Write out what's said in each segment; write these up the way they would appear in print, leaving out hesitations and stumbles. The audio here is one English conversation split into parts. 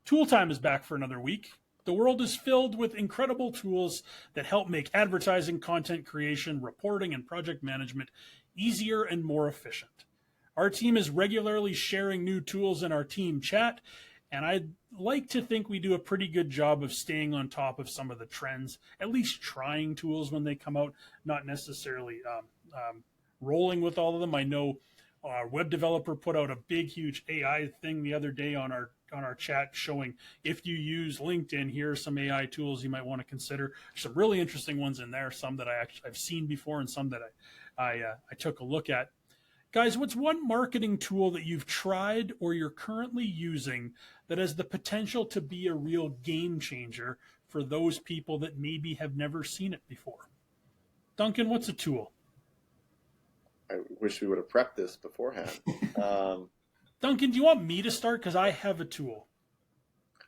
Tool Time is back for another week. The world is filled with incredible tools that help make advertising, content creation, reporting, and project management easier and more efficient. Our team is regularly sharing new tools in our team chat, and I'd like to think we do a pretty good job of staying on top of some of the trends, at least trying tools when they come out, not necessarily rolling with all of them. I know our web developer put out a big, huge AI thing the other day on our chat showing if you use LinkedIn, here are some AI tools you might want to consider. There's some really interesting ones in there, some that I've seen before and some that I took a look at. Guys, what's one marketing tool that you've tried or you're currently using that has the potential to be a real game changer for those people that maybe have never seen it before? Duncan, what's a tool? I wish we would have prepped this beforehand. Duncan, do you want me to start? Because I have a tool.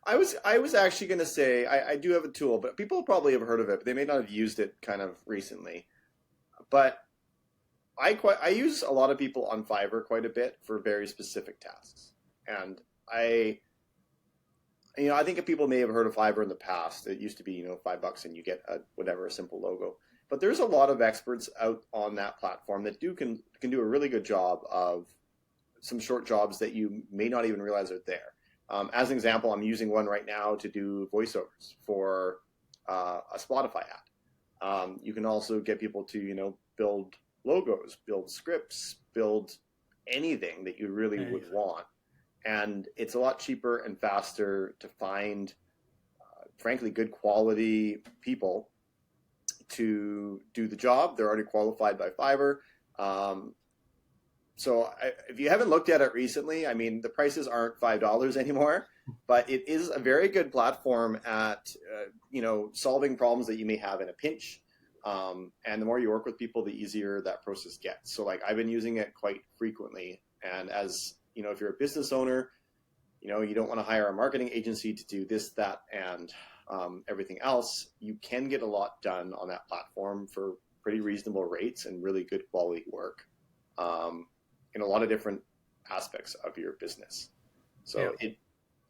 I was actually going to say I do have a tool, but people probably have heard of it, but they may not have used it kind of recently. But I use a lot of people on Fiverr quite a bit for very specific tasks, and I think if people may have heard of Fiverr in the past. It used to be $5 and you get a simple logo. But there's a lot of experts out on that platform that can do a really good job of some short jobs that you may not even realize are there. As an example, I'm using one right now to do voiceovers for a Spotify ad. You can also get people to build logos, build scripts, build anything that you really would want. And it's a lot cheaper and faster to find, frankly, good quality people to do the job. They're already qualified by Fiverr. So if you haven't looked at it recently, I mean, the prices aren't $5 anymore, but it is a very good platform at, solving problems that you may have in a pinch. And the more you work with people, the easier that process gets. So I've been using it quite frequently. And as, if you're a business owner, you don't want to hire a marketing agency to do this, that, and everything else. You can get a lot done on that platform for pretty reasonable rates and really good quality work in a lot of different aspects of your business. So it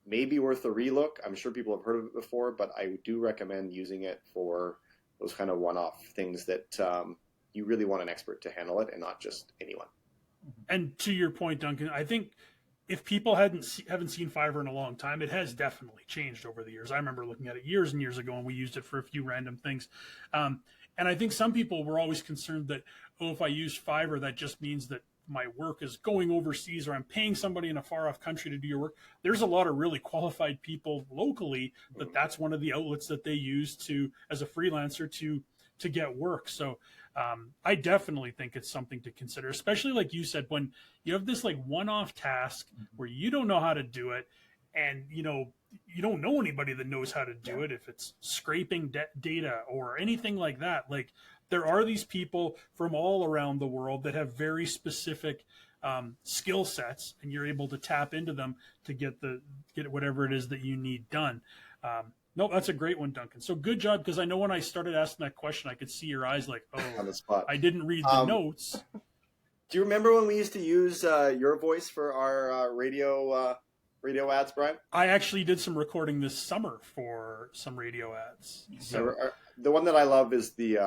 may be worth a relook. I'm sure people have heard of it before, but I do recommend using it for those kind of one-off things that you really want an expert to handle it and not just anyone. And to your point, Duncan, I think if people haven't seen Fiverr in a long time, it has definitely changed over the years. I remember looking at it years and years ago, and we used it for a few random things. And I think some people were always concerned that, if I use Fiverr, that just means that my work is going overseas or I'm paying somebody in a far off country to do your work. There's a lot of really qualified people locally that's one of the outlets that they use as a freelancer to get work. So I definitely think it's something to consider, especially like you said, when you have this one-off task where you don't know how to do it, and you don't know anybody that knows how to do it. If it's scraping data or anything like that, there are these people from all around the world that have very specific skill sets, and you're able to tap into them to get whatever it is that you need done. No, that's a great one, Duncan. So good job, because I know when I started asking that question, I could see your eyes on the spot. I didn't read the notes. Do you remember when we used to use your voice for our radio ads, Brian? I actually did some recording this summer for some radio ads. So the one that I love is the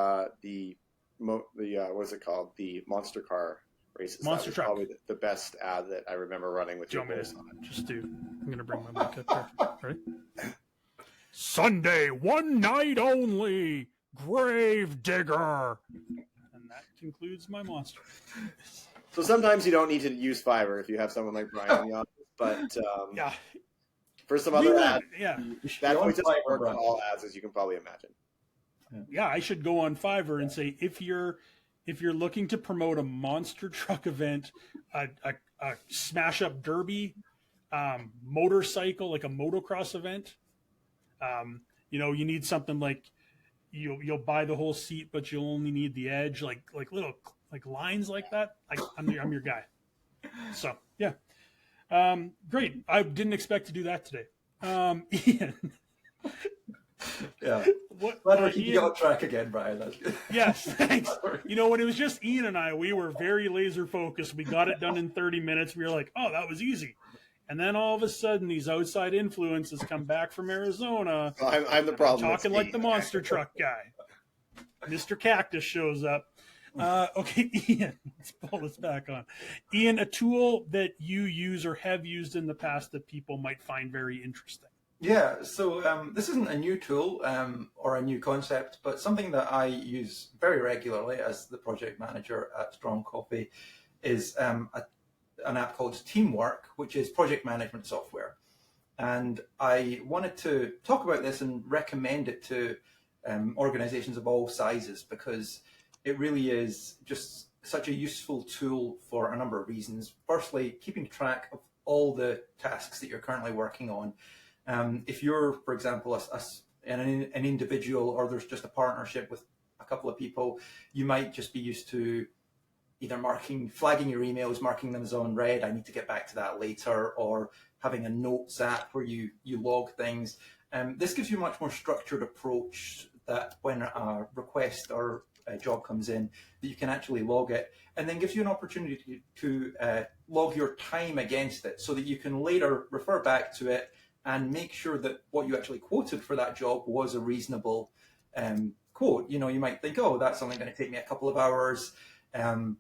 what's it called? The monster car races. Monster truck. Probably the best ad that I remember running with your voice on it. I'm going to bring my mic up here. Ready? Sunday, one night only, Grave Digger. And that concludes my monster. So sometimes you don't need to use Fiverr if you have someone like Brian in the office, but for some other ads, that voice doesn't work on all ads, as you can probably imagine. Yeah, I should go on Fiverr and say, if you're looking to promote a monster truck event, a smash up derby, motorcycle, like a motocross event, you need something like you'll buy the whole seat, but you'll only need the edge, like little lines like that. I'm your guy. So yeah, great. I didn't expect to do that today. Ian. Yeah. Glad we can get on track again, Brian. That's good. Yes, thanks. When it was just Ian and I, we were very laser focused. We got it done in 30 minutes. We were like, oh, that was easy. And then all of a sudden, these outside influences come back from Arizona. I'm the problem. Talking like the monster truck guy. Mr. Cactus shows up. Okay, Ian, let's pull this back on. Ian, a tool that you use or have used in the past that people might find very interesting. Yeah, so this isn't a new tool or a new concept, but something that I use very regularly as the project manager at Strong Coffee is an app called Teamwork, which is project management software. And I wanted to talk about this and recommend it to organizations of all sizes, because it really is just such a useful tool for a number of reasons. Firstly, keeping track of all the tasks that you're currently working on. If you're, for example, an individual, or there's just a partnership with a couple of people, you might just be used to either flagging your emails, marking them as on red, I need to get back to that later, or having a notes app where you log things. This gives you a much more structured approach, that when a request or a job comes in, that you can actually log it, and then gives you an opportunity to log your time against it, so that you can later refer back to it and make sure that what you actually quoted for that job was a reasonable quote. You know, you might think, oh, that's only going to take me a couple of hours. Send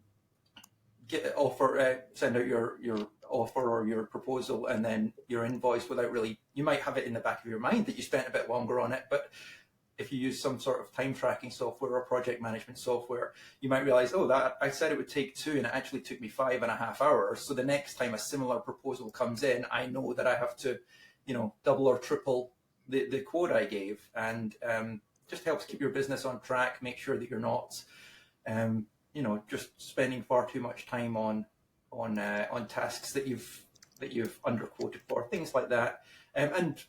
out your offer or your proposal, and then your invoice, without really, you might have it in the back of your mind that you spent a bit longer on it, but if you use some sort of time tracking software or project management software, you might realize, oh, that I said it would take 2 and it actually took me 5.5 hours. So the next time a similar proposal comes in, I know that I have to, double or triple the quote I gave, and just helps keep your business on track, make sure that you're not, just spending far too much time on tasks that you've underquoted for, things like that, and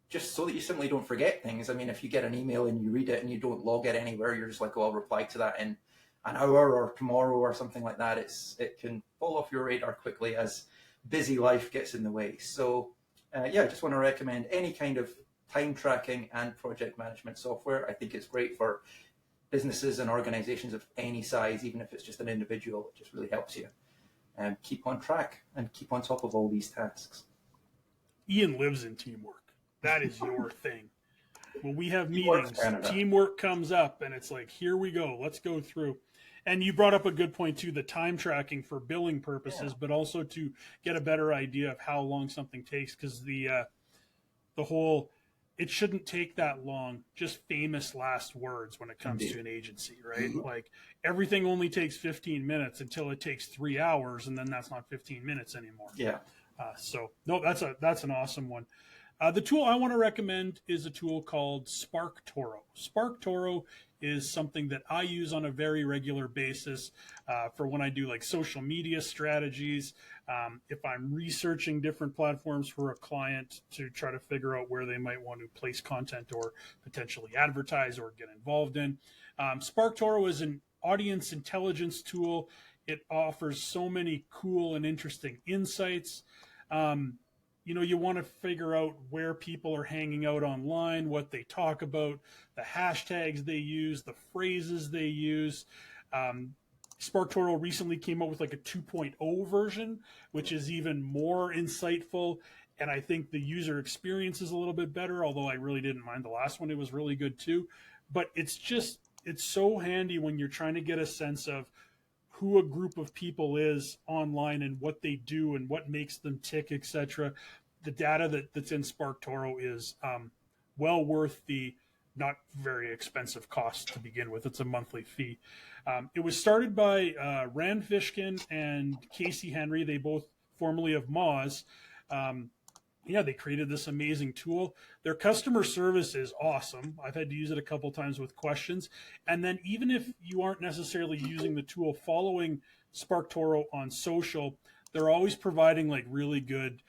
just so that you simply don't forget things. I mean, if you get an email and you read it and you don't log it anywhere, you're just like, oh, I'll reply to that in an hour or tomorrow or something like that. It can fall off your radar quickly as busy life gets in the way. So I just want to recommend any kind of time tracking and project management software. I think it's great for businesses and organizations of any size, even if it's just an individual. It just really helps you keep on track and keep on top of all these tasks. Ian lives in teamwork. That is your thing. When we have meetings, teamwork comes up, and it's like, here we go. Let's go through. And you brought up a good point, too, the time tracking for billing purposes, but also to get a better idea of how long something takes, because the whole, it shouldn't take that long, just famous last words when it comes to an agency, right? Mm-hmm. Like, everything only takes 15 minutes until it takes 3 hours, and then that's not 15 minutes anymore. Yeah. No, that's an awesome one. The tool I want to recommend is a tool called SparkToro. SparkToro is something that I use on a very regular basis for when I do like social media strategies. If I'm researching different platforms for a client to try to figure out where they might want to place content or potentially advertise or get involved in. SparkToro is an audience intelligence tool. It offers so many cool and interesting insights. You want to figure out where people are hanging out online, what they talk about, the hashtags they use, the phrases they use. SparkToro recently came out with like a 2.0 version, which is even more insightful. And I think the user experience is a little bit better, although I really didn't mind the last one. It was really good too. But it's so handy when you're trying to get a sense of who a group of people is online and what they do and what makes them tick, etc. The data that's in SparkToro is well worth the not very expensive cost to begin with. It's a monthly fee. It was started by Rand Fishkin and Casey Henry. They both formerly of Moz. They created this amazing tool. Their customer service is awesome. I've had to use it a couple times with questions. And then even if you aren't necessarily using the tool, following SparkToro on social, they're always providing like really good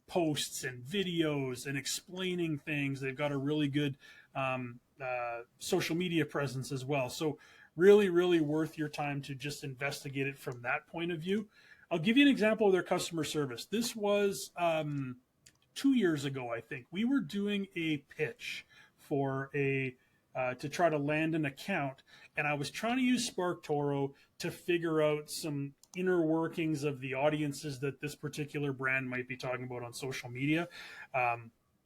posts and videos and explaining things. They've got a really good social media presence as well. So really, really worth your time to just investigate it from that point of view. I'll give you an example of their customer service. This was 2 years ago, I think. We were doing a pitch for to try to land an account, and I was trying to use SparkToro to figure out some inner workings of the audiences that this particular brand might be talking about on social media.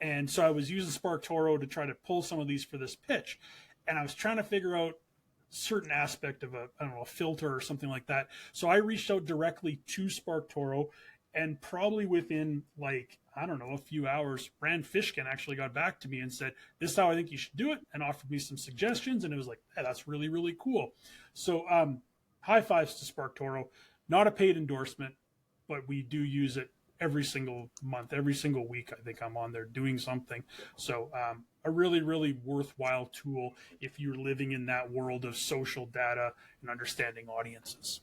And so I was using SparkToro to try to pull some of these for this pitch. And I was trying to figure out certain aspect of a filter or something like that. So I reached out directly to SparkToro, and probably within a few hours, Rand Fishkin actually got back to me and said, "This is how I think you should do it," and offered me some suggestions. And it was like, hey, that's really, really cool. So high fives to SparkToro. Not a paid endorsement, but we do use it every single month, every single week. I think I'm on there doing something. So a really, really worthwhile tool if you're living in that world of social data and understanding audiences.